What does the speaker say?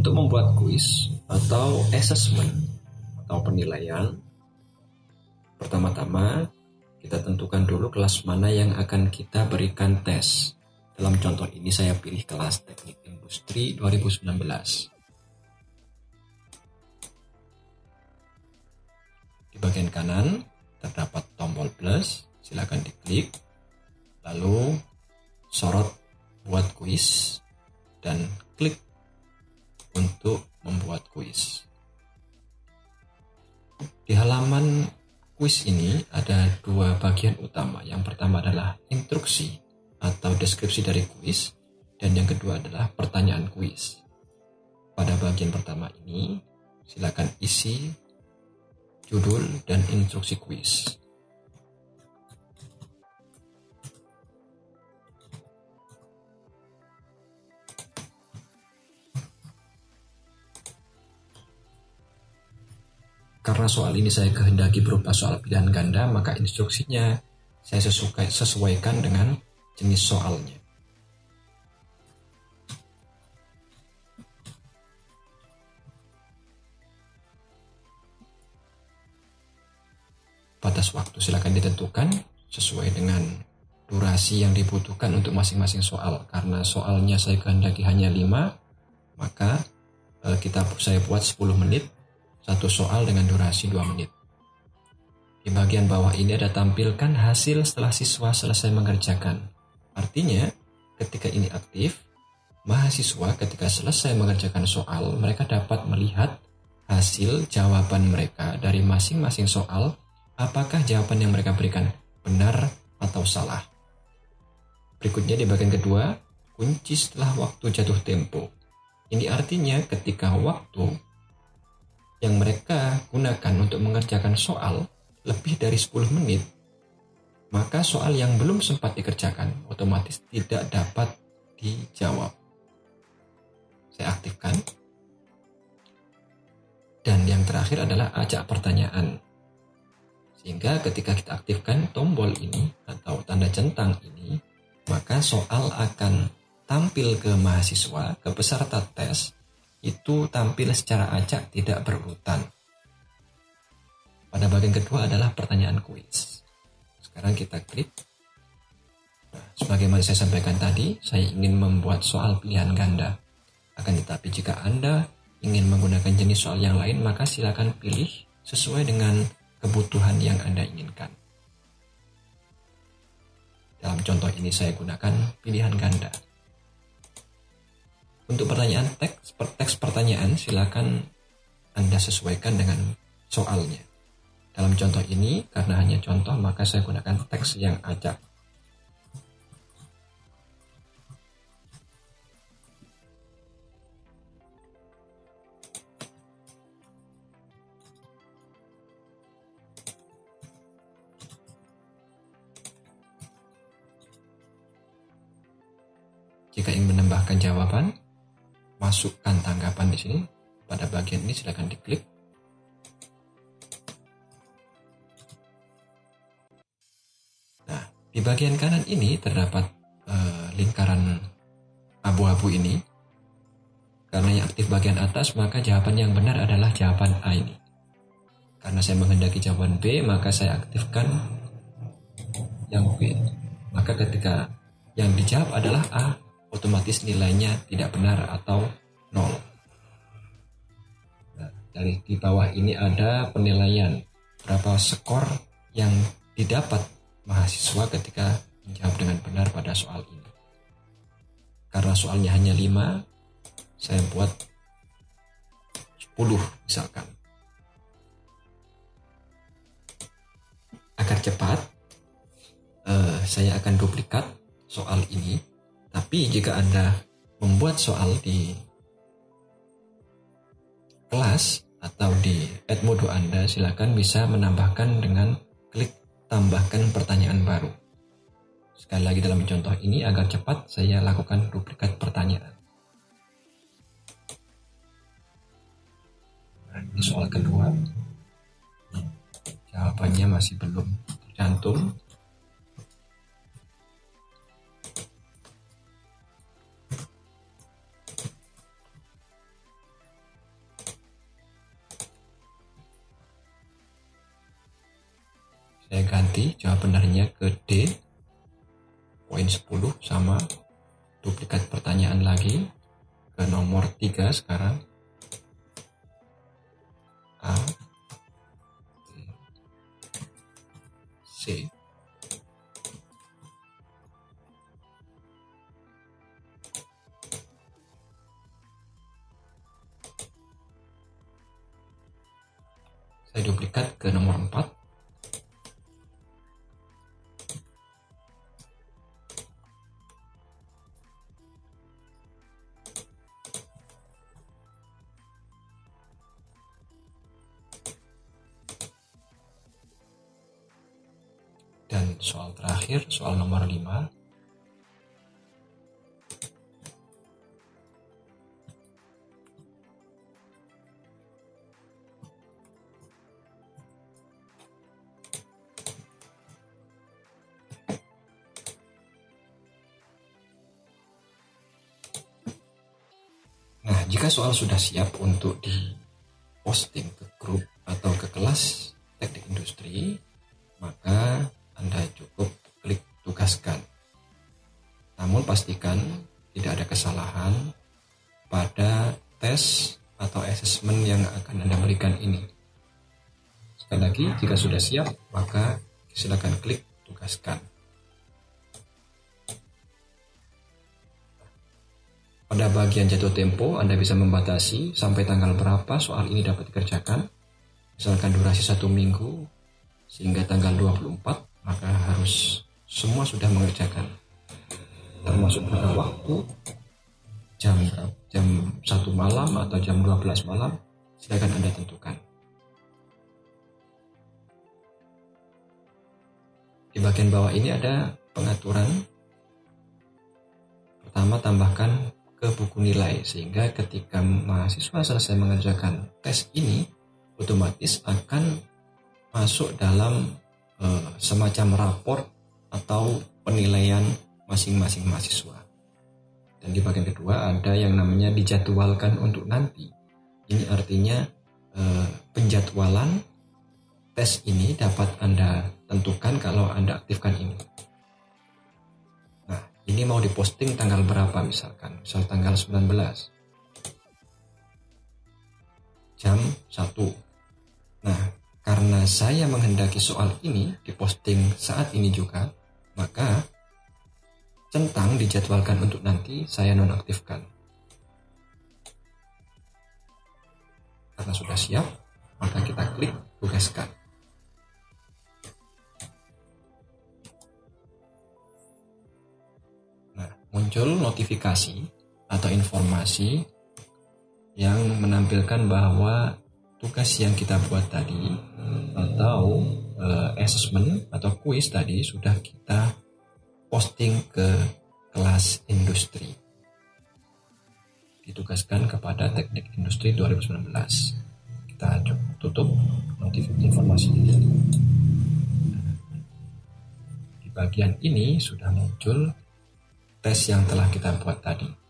Untuk membuat kuis atau assessment atau penilaian, pertama-tama kita tentukan dulu kelas mana yang akan kita berikan tes. Dalam contoh ini saya pilih kelas Teknik Industri 2019. Di bagian kanan terdapat tombol plus, silakan diklik, lalu sorot buat kuis dan klik untuk membuat kuis. Di halaman kuis ini ada dua bagian utama. Yang pertama adalah instruksi atau deskripsi dari kuis, dan yang kedua adalah pertanyaan kuis. Pada bagian pertama ini, silakan isi judul dan instruksi kuis. Karena soal ini saya kehendaki berupa soal pilihan ganda, maka instruksinya saya sesuaikan dengan jenis soalnya. Batas waktu silakan ditentukan sesuai dengan durasi yang dibutuhkan untuk masing-masing soal. Karena soalnya saya kehendaki hanya 5, maka saya buat 10 menit, satu soal dengan durasi 2 menit. Di bagian bawah ini ada tampilkan hasil setelah siswa selesai mengerjakan. Artinya, ketika ini aktif, mahasiswa ketika selesai mengerjakan soal, mereka dapat melihat hasil jawaban mereka dari masing-masing soal, apakah jawaban yang mereka berikan benar atau salah. Berikutnya di bagian kedua, kunci setelah waktu jatuh tempo. Ini artinya ketika waktu yang mereka gunakan untuk mengerjakan soal lebih dari 10 menit, maka soal yang belum sempat dikerjakan otomatis tidak dapat dijawab. Saya aktifkan. Dan yang terakhir adalah ajak pertanyaan. Sehingga ketika kita aktifkan tombol ini atau tanda centang ini, maka soal akan tampil ke mahasiswa, ke peserta tes, itu tampil secara acak, tidak berurutan. Pada bagian kedua adalah pertanyaan kuis. Sekarang kita klik. Nah, sebagaimana saya sampaikan tadi, saya ingin membuat soal pilihan ganda. Akan tetapi jika Anda ingin menggunakan jenis soal yang lain, maka silakan pilih sesuai dengan kebutuhan yang Anda inginkan. Dalam contoh ini saya gunakan pilihan ganda. Untuk pertanyaan teks pertanyaan, silakan Anda sesuaikan dengan soalnya. Dalam contoh ini, karena hanya contoh, maka saya gunakan teks yang acak. Jika ingin menambahkan jawaban, masukkan tanggapan di sini. Pada bagian ini silakan diklik. Nah, di bagian kanan ini terdapat lingkaran abu-abu ini. Karena yang aktif bagian atas, maka jawaban yang benar adalah jawaban A ini. Karena saya menghendaki jawaban B, maka saya aktifkan yang B. Maka ketika yang dijawab adalah A, otomatis nilainya tidak benar atau 0. Nah, dari di bawah ini ada penilaian berapa skor yang didapat mahasiswa ketika menjawab dengan benar pada soal ini. Karena soalnya hanya 5, saya buat 10 misalkan. Agar cepat, saya akan duplikat soal ini. Tapi jika Anda membuat soal di kelas atau di Edmodo Anda, silakan bisa menambahkan dengan klik tambahkan pertanyaan baru. Sekali lagi dalam contoh ini, agar cepat saya lakukan duplikat pertanyaan. Nah, ini soal kedua. Jawabannya masih belum tercantum. ganti jawab benarnya ke D, poin 10 sama duplikat pertanyaan lagi ke nomor 3 sekarang. A, B, C. Saya duplikat ke nomor 4. Dan soal terakhir, soal nomor 5. Nah, jika soal sudah siap untuk diposting ke grup atau ke kelas teknik industri, maka Anda cukup klik tugaskan. Namun pastikan tidak ada kesalahan pada tes atau asesmen yang akan Anda berikan ini. Sekali lagi, jika sudah siap, maka silakan klik tugaskan. Pada bagian jatuh tempo, Anda bisa membatasi sampai tanggal berapa soal ini dapat dikerjakan. Misalkan durasi 1 minggu, sehingga tanggal 24, maka harus semua sudah mengerjakan. Termasuk pada waktu, jam 1 malam atau jam 12 malam, silakan Anda tentukan. Di bagian bawah ini ada pengaturan. Pertama, tambahkan ke buku nilai, sehingga ketika mahasiswa selesai mengerjakan tes ini, otomatis akan masuk dalam semacam rapor atau penilaian masing-masing mahasiswa. Dan di bagian kedua ada yang namanya dijadwalkan untuk nanti. Ini artinya penjadwalan tes ini dapat Anda tentukan kalau Anda aktifkan ini. Nah, ini mau diposting tanggal berapa misalkan? Misal tanggal 19. Jam 1. Nah, karena saya menghendaki soal ini diposting saat ini juga, maka centang dijadwalkan untuk nanti saya nonaktifkan. Karena sudah siap, maka kita klik tugaskan. Nah, muncul notifikasi atau informasi yang menampilkan bahwa tugas yang kita buat tadi atau assessment atau kuis tadi sudah kita posting ke kelas industri. Ditugaskan kepada Teknik Industri 2019. Kita tutup notifikasi informasi ini. Di bagian ini sudah muncul tes yang telah kita buat tadi.